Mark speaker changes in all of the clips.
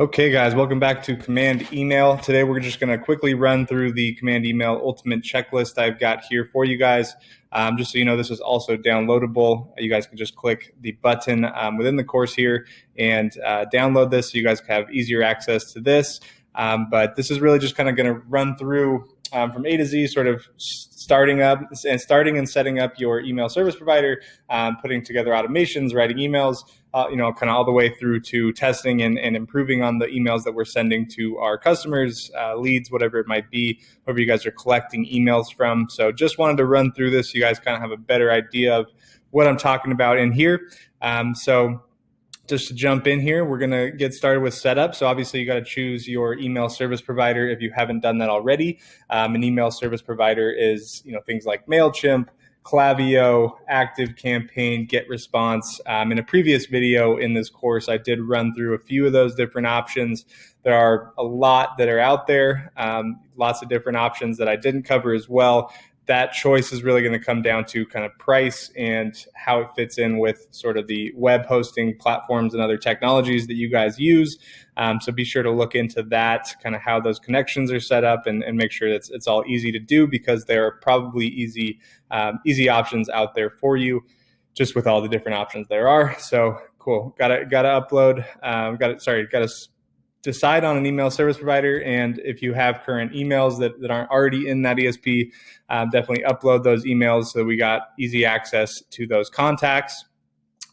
Speaker 1: Okay, guys, welcome back to Command Email. Today, we're just going to quickly run through the Command Email Ultimate Checklist I've got here for you guys. Just so you know, this is also downloadable. You guys can just click the button within the course here and download this so you guys can have easier access to this. But this is really just kind of going to run through from A to Z, sort of starting and setting up your email service provider, putting together automations, writing emails, kind of all the way through to testing and improving on the emails that we're sending to our customers, leads, whatever it might be, whoever you guys are collecting emails from. So just wanted to run through this so you guys kind of have a better idea of what I'm talking about in here. So just to jump in here, we're going to get started with setup. So obviously you got to choose your email service provider if you haven't done that already. An email service provider is, things like MailChimp, Klaviyo, ActiveCampaign, GetResponse. In a previous video in this course, I did run through a few of those different options. There are a lot that are out there, lots of different options that I didn't cover as well. That choice is really going to come down to kind of price and how it fits in with sort of the web hosting platforms and other technologies that you guys use. So be sure to look into that, kind of how those connections are set up, and make sure that it's all easy to do, because there are probably easy options out there for you, just with all the different options there are. So cool. Got to upload. Got to decide on an email service provider, and if you have current emails that aren't already in that ESP, definitely upload those emails so we got easy access to those contacts.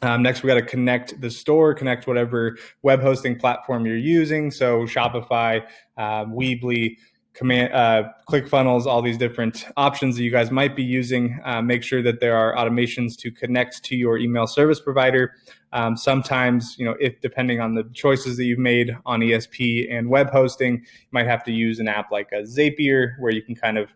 Speaker 1: Next, we got to connect the store, connect whatever web hosting platform you're using. So Shopify, Weebly, ClickFunnels, all these different options that you guys might be using. Make sure that there are automations to connect to your email service provider. Sometimes, if depending on the choices that you've made on ESP and web hosting, you might have to use an app like a Zapier, where you can kind of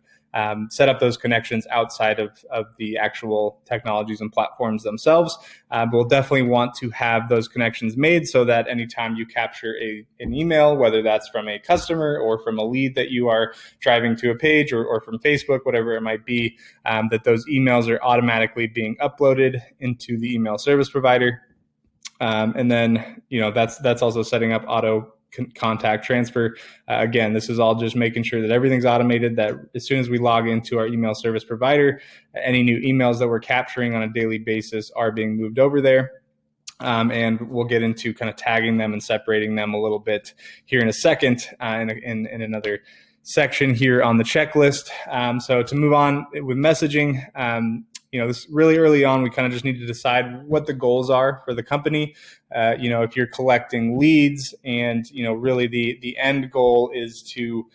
Speaker 1: set up those connections outside of the actual technologies and platforms themselves. But we'll definitely want to have those connections made so that anytime you capture an email, whether that's from a customer or from a lead that you are driving to a page, or from Facebook, whatever it might be, that those emails are automatically being uploaded into the email service provider. And then, that's also setting up auto contact transfer. Again, this is all just making sure that everything's automated, that as soon as we log into our email service provider, any new emails that we're capturing on a daily basis are being moved over there. And we'll get into kind of tagging them and separating them a little bit here in a second, in another section here on the checklist. So to move on with messaging, this really early on, we kind of just need to decide what the goals are for the company. If you're collecting leads and, really the end goal is to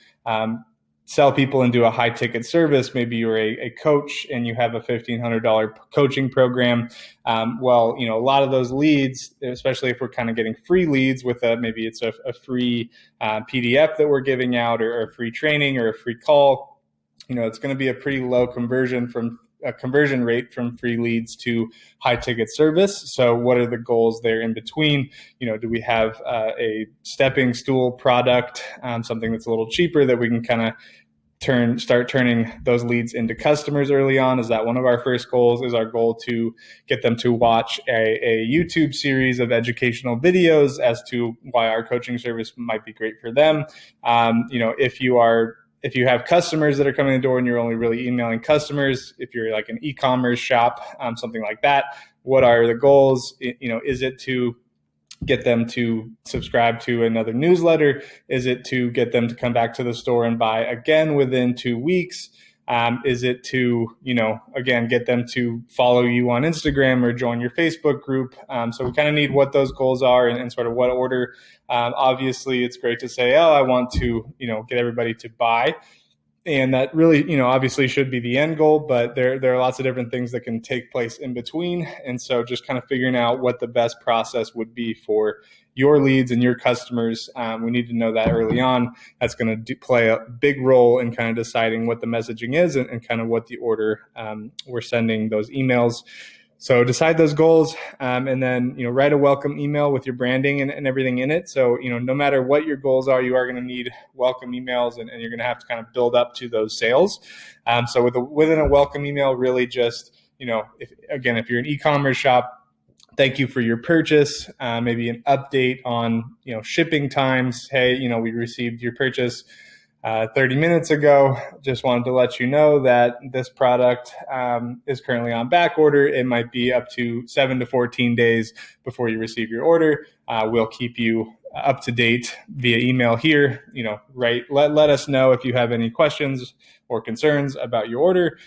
Speaker 1: sell people into a high ticket service. Maybe you're a coach and you have a $1,500 coaching program. A lot of those leads, especially if we're kind of getting free leads with maybe it's a free PDF that we're giving out, or a free training, or a free call, it's going to be a pretty low conversion rate from free leads to high ticket service. So what are the goals there in between? Do we have a stepping stool product, something that's a little cheaper that we can kind of start turning those leads into customers early on? Is that one of our first goals? Is our goal to get them to watch a YouTube series of educational videos as to why our coaching service might be great for them? If you have customers that are coming in the door and you're only really emailing customers, if you're like an e-commerce shop, something like that, what are the goals? Is it to get them to subscribe to another newsletter? Is it to get them to come back to the store and buy again within 2 weeks? Is it to, again, get them to follow you on Instagram or join your Facebook group? So we kind of need what those goals are and sort of what order. Obviously, it's great to say, I want to, get everybody to buy. And that really, obviously should be the end goal, but there are lots of different things that can take place in between. And so just kind of figuring out what the best process would be for your leads and your customers. We need to know that early on. That's going to play a big role in kind of deciding what the messaging is and kind of what the order we're sending those emails. So decide those goals, and then, write a welcome email with your branding and everything in it. So, no matter what your goals are, you are going to need welcome emails, and you're going to have to kind of build up to those sales. So within a welcome email, really just, if you're an e-commerce shop, thank you for your purchase, maybe an update on, shipping times. Hey, we received your purchase 30 minutes ago. Just wanted to let you know that this product is currently on back order. It might be up to 7 to 14 days before you receive your order. We'll keep you up to date via email here. Let us know if you have any questions or concerns about your order.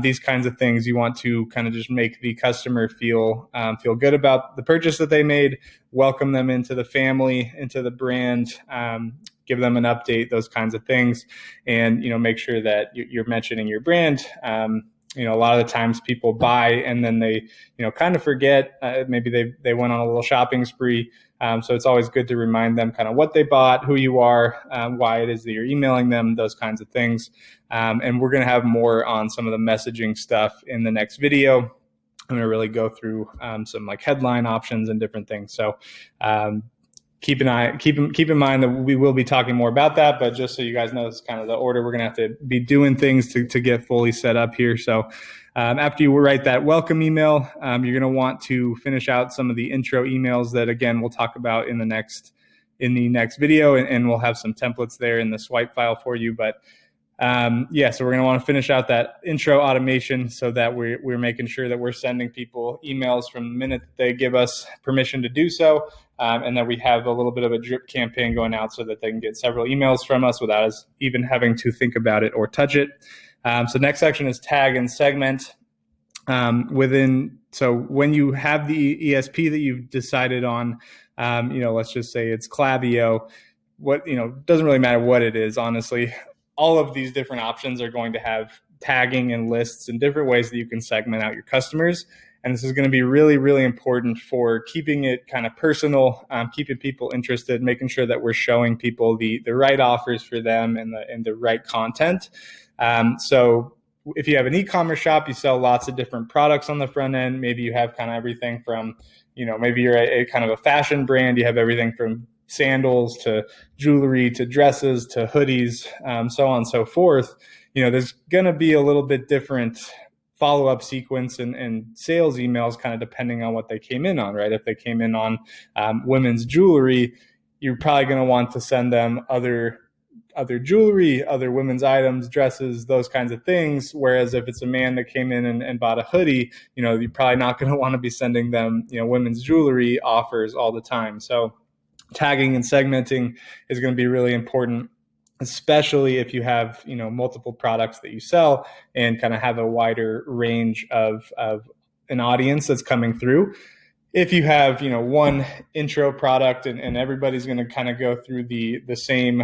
Speaker 1: These kinds of things, you want to kind of just make the customer feel good about the purchase that they made, welcome them into the family, into the brand, give them an update, those kinds of things, and make sure that you're mentioning your brand. A lot of the times people buy and then they kind of forget. Maybe they went on a little shopping spree. So it's always good to remind them kind of what they bought, who you are, why it is that you're emailing them, those kinds of things. And we're going to have more on some of the messaging stuff in the next video. I'm going to really go through some like headline options and different things. So keep in mind that we will be talking more about that, but just so you guys know, it's kind of the order we're going to have to be doing things to get fully set up here. So after you write that welcome email, you're going to want to finish out some of the intro emails that, again, we'll talk about in the next video, and we'll have some templates there in the swipe file for you. But so we're going to want to finish out that intro automation so that we're making sure that we're sending people emails from the minute that they give us permission to do so, and that we have a little bit of a drip campaign going out so that they can get several emails from us without us even having to think about it or touch it. So next section is tag and segment. So when you have the ESP that you've decided on, let's just say it's Klaviyo, doesn't really matter what it is, honestly. All of these different options are going to have tagging and lists and different ways that you can segment out your customers. And this is going to be really, really important for keeping it kind of personal, keeping people interested, making sure that we're showing people the right offers for them and the right content. So if you have an e-commerce shop, you sell lots of different products on the front end. Maybe you have kind of everything from, maybe you're a kind of a fashion brand. You have everything from sandals to jewelry to dresses to hoodies, so on and so forth. There's going to be a little bit different follow-up sequence and sales emails kind of depending on what they came in on, right? If they came in on women's jewelry, you're probably going to want to send them other jewelry, other women's items, dresses, those kinds of things. Whereas if it's a man that came in and bought a hoodie, you're probably not going to want to be sending them, women's jewelry offers all the time. So tagging and segmenting is going to be really important, especially if you have, multiple products that you sell and kind of have a wider range of an audience that's coming through. If you have, one intro product and everybody's going to kind of go through the same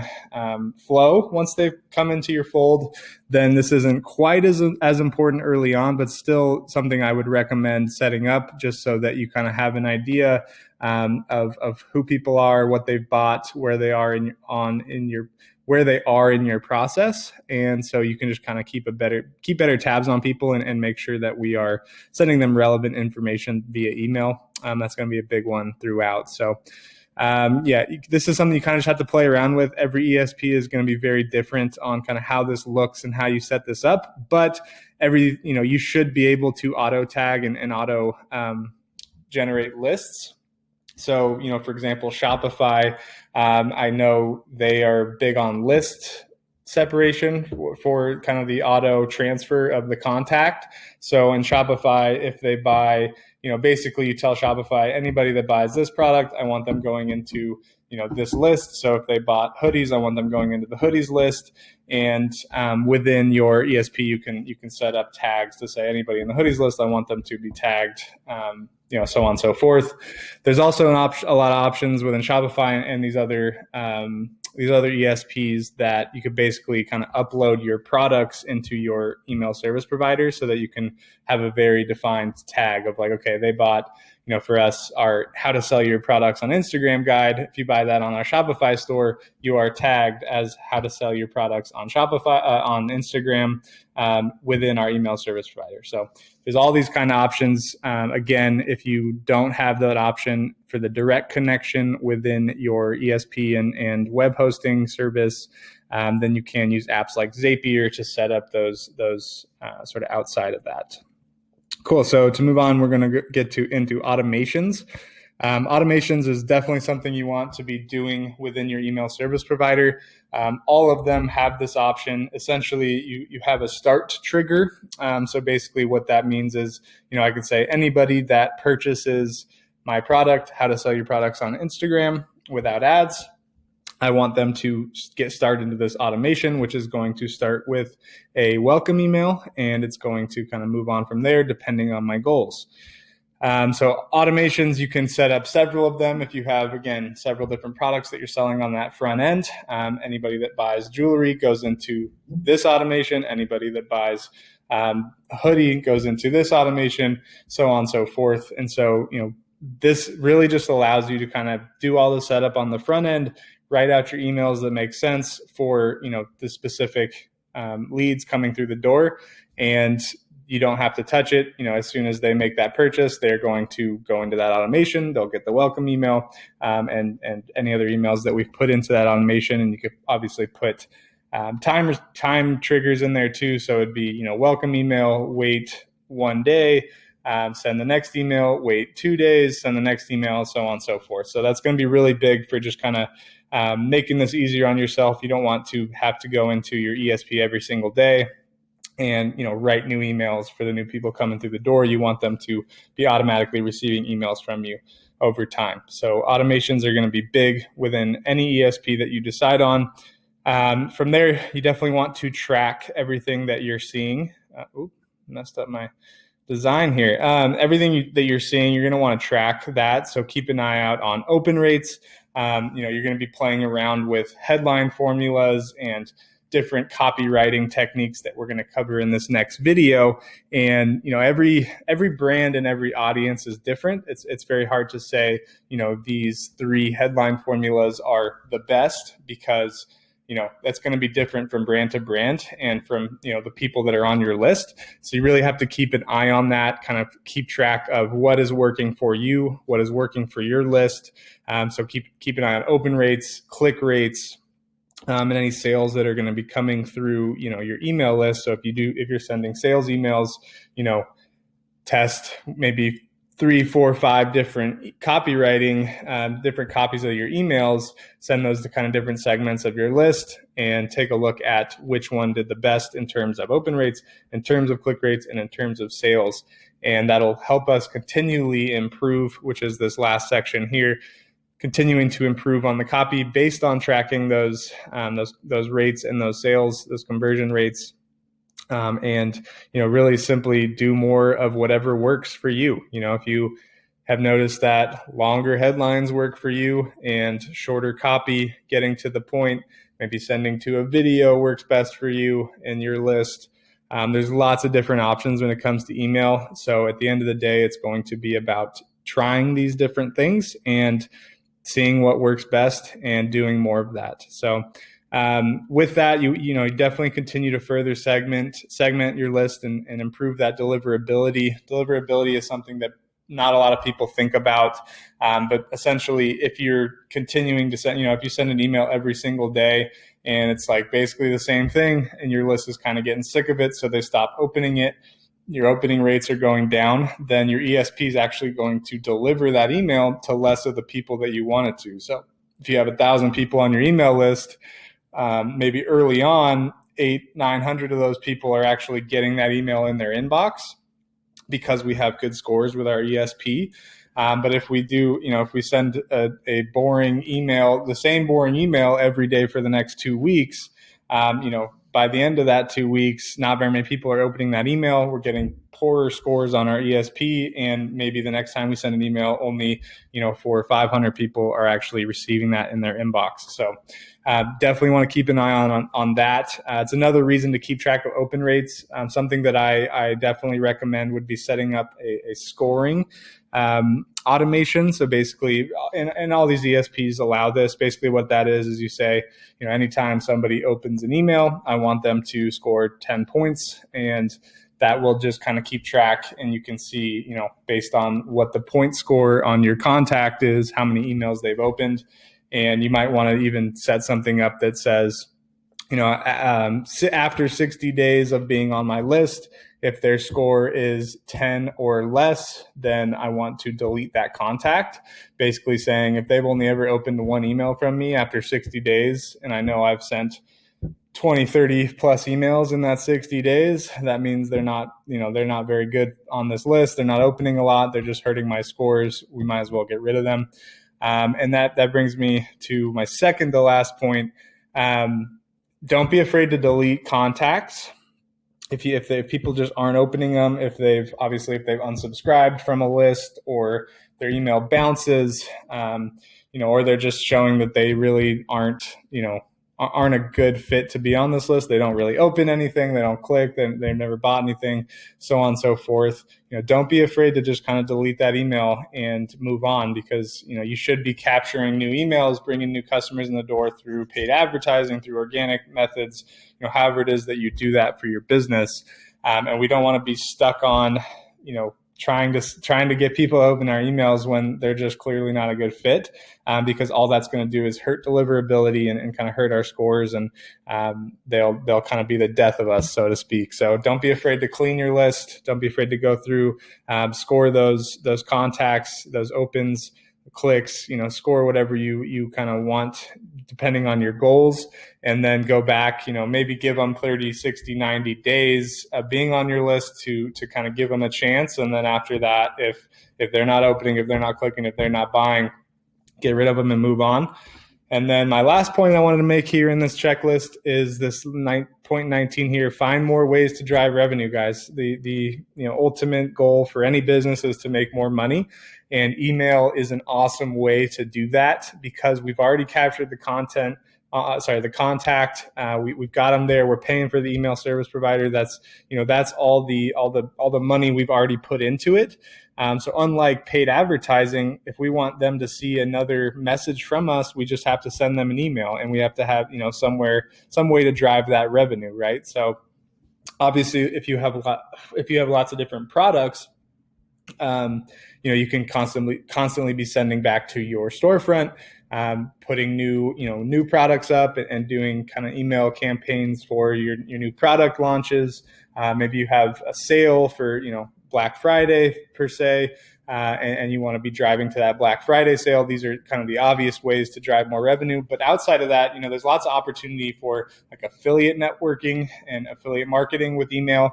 Speaker 1: flow once they've come into your fold, then this isn't quite as important early on, but still something I would recommend setting up just so that you kind of have an idea of who people are, what they've bought, where they are in your process. And so you can just kind of keep better tabs on people and make sure that we are sending them relevant information via email. That's going to be a big one throughout. So this is something you kind of just have to play around with. Every ESP is going to be very different on kind of how this looks and how you set this up. But you should be able to auto tag and auto generate lists. So, for example, Shopify, I know they are big on list separation for kind of the auto transfer of the contact. So in Shopify, if they buy, basically you tell Shopify, anybody that buys this product, I want them going into, this list. So if they bought hoodies, I want them going into the hoodies list. And within your ESP, you can set up tags to say anybody in the hoodies list, I want them to be tagged, so on and so forth. There's also a lot of options within Shopify and these other ESPs that you could basically kind of upload your products into your email service provider so that you can have a very defined tag of like, okay, they bought, for us, our how to sell your products on Instagram guide. If you buy that on our Shopify store, you are tagged as how to sell your products on Shopify, on Instagram, within our email service provider. So there's all these kind of options. Again, if you don't have that option for the direct connection within your ESP and web hosting service, then you can use apps like Zapier to set up those sort of outside of that. Cool. So to move on, we're going to get into automations. Automations is definitely something you want to be doing within your email service provider. All of them have this option. Essentially, you have a start trigger. So basically what that means is, I could say anybody that purchases my product, how to sell your products on Instagram without ads, I want them to get started into this automation, which is going to start with a welcome email, and it's going to kind of move on from there depending on my goals. So automations, you can set up several of them if you have, again, several different products that you're selling on that front end. Anybody that buys jewelry goes into this automation. Anybody that buys a hoodie goes into this automation, so on and so forth. And so, this really just allows you to kind of do all the setup on the front end, write out your emails that make sense for, the specific leads coming through the door, and you don't have to touch it. As soon as they make that purchase, they're going to go into that automation. They'll get the welcome email and any other emails that we've put into that automation. And you could obviously put time triggers in there too. So it'd be, welcome email, wait 1 day, send the next email, wait 2 days, send the next email, so on and so forth. So that's going to be really big for just kind of making this easier on yourself. You don't want to have to go into your ESP every single day and write new emails for the new people coming through the door. You want them to be automatically receiving emails from you over time. So automations are going to be big within any ESP that you decide on. From there, you definitely want to track everything that you're seeing. Messed up my design here. Everything that you're seeing, you're going to want to track that. So keep an eye out on open rates. You're going to be playing around with headline formulas and different copywriting techniques that we're going to cover in this next video. And, every brand and every audience is different. It's very hard to say, these 3 headline formulas are the best, because that's going to be different from brand to brand and from, the people that are on your list. So you really have to keep an eye on that, kind of keep track of what is working for you, what is working for your list. So keep an eye on open rates, click rates, and any sales that are going to be coming through, your email list. So if you're sending sales emails, test maybe 3, 4, 5 different copywriting, different copies of your emails, send those to kind of different segments of your list, and take a look at which one did the best in terms of open rates, in terms of click rates, and in terms of sales. And that'll help us continually improve, which is this last section here, continuing to improve on the copy based on tracking those rates and those sales, those conversion rates, and really simply do more of whatever works for you. If you have noticed that longer headlines work for you and shorter copy, getting to the point, maybe sending to a video works best for you in your list. There's lots of different options when it comes to email. So at the end of the day, it's going to be about trying these different things and seeing what works best and doing more of that. So with that, you definitely continue to further segment your list and improve that deliverability. Deliverability is something that not a lot of people think about, but essentially, if you're continuing to send, if you send an email every single day and it's like basically the same thing, and your list is kind of getting sick of it, so they stop opening it, your opening rates are going down, then your ESP is actually going to deliver that email to less of the people that you want it to. So if you have 1,000 people on your email list, maybe early on, 800-900 of those people are actually getting that email in their inbox because we have good scores with our ESP. But if we do, if we send a boring email, the same boring email every day for the next 2 weeks, by the end of that 2 weeks, not very many people are opening that email. We're getting poorer scores on our ESP, and maybe the next time we send an email, only 400 or 500 people are actually receiving that in their inbox. So definitely want to keep an eye on that. It's another reason to keep track of open rates. Something that I definitely recommend would be setting up a scoring automation. So basically, and all these ESPs allow this. Basically what that is you say, anytime somebody opens an email, I want them to score 10 points, and that will just kind of keep track, and you can see, based on what the point score on your contact is, how many emails they've opened. And you might want to even set something up that says, after 60 days of being on my list, If their score is 10 or less, then I want to delete that contact, basically saying if they've only ever opened one email from me after 60 days, and I know I've sent 20, 30 plus emails in that 60 days, that means they're not very good on this list. They're not opening a lot. They're just hurting my scores. We might as well get rid of them. And that brings me to my second to last point. Don't be afraid to delete contacts. If people just aren't opening them, if they've unsubscribed from a list, or their email bounces, or they're just showing that they really aren't a good fit to be on this list. They don't really open anything. They don't click. They've never bought anything, so on and so forth. Don't be afraid to just kind of delete that email and move on, because you should be capturing new emails, bringing new customers in the door through paid advertising, through organic methods, however it is that you do that for your business. And we don't want to be stuck on, trying to get people to open our emails when they're just clearly not a good fit, because all that's going to do is hurt deliverability and kind of hurt our scores, and they'll kind of be the death of us, so to speak. So don't be afraid to clean your list. Don't be afraid to go through, score those contacts, those opens, clicks, score whatever you kind of want depending on your goals, and then go back, maybe give them 30, 60, 90 days of being on your list to kind of give them a chance. And then after that, if they're not opening, if they're not clicking, if they're not buying, get rid of them and move on. And then my last point I wanted to make here in this checklist is this point 19 here: find more ways to drive revenue, guys. The ultimate goal for any business is to make more money, and email is an awesome way to do that, because we've already captured the content. The contact. We've got them there. We're paying for the email service provider. That's all the money we've already put into it. So unlike paid advertising, if we want them to see another message from us, we just have to send them an email, and we have to have some way to drive that revenue, right? So obviously, if you have lots of different products, you can constantly be sending back to your storefront, putting new products up and doing kind of email campaigns for your new product launches. Maybe you have a sale for Black Friday per se, and you want to be driving to that Black Friday sale. These are kind of the obvious ways to drive more revenue. But outside of that, there's lots of opportunity for like affiliate networking and affiliate marketing with email.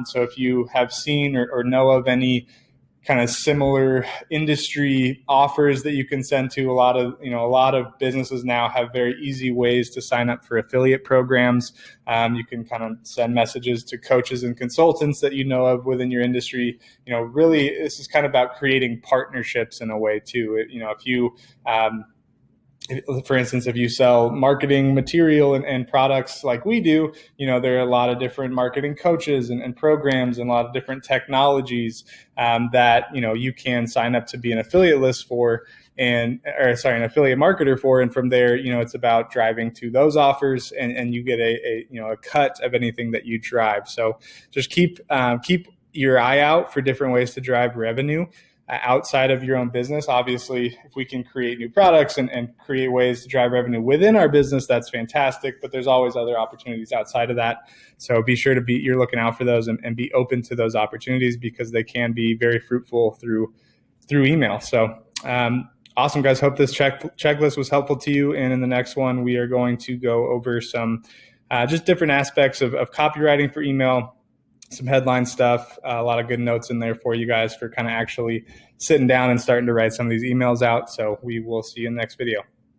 Speaker 1: So if you have seen or know of any kind of similar industry offers that you can send to, a lot of businesses now have very easy ways to sign up for affiliate programs. You can kind of send messages to coaches and consultants that you know of within your industry. Really, this is kind of about creating partnerships in a way too. If you for instance, if you sell marketing material and products like we do, there are a lot of different marketing coaches and programs and a lot of different technologies that, you can sign up to be an affiliate list for an affiliate marketer for. And from there, it's about driving to those offers, and you get a cut of anything that you drive. So just keep your eye out for different ways to drive revenue outside of your own business. Obviously, if we can create new products and create ways to drive revenue within our business, that's fantastic, but there's always other opportunities outside of that. So be sure you're looking out for those and be open to those opportunities, because they can be very fruitful through email. So awesome, guys. Hope this checklist was helpful to you. And in the next one, we are going to go over some just different aspects of copywriting for email, some headline stuff, a lot of good notes in there for you guys for kind of actually sitting down and starting to write some of these emails out. So we will see you in the next video.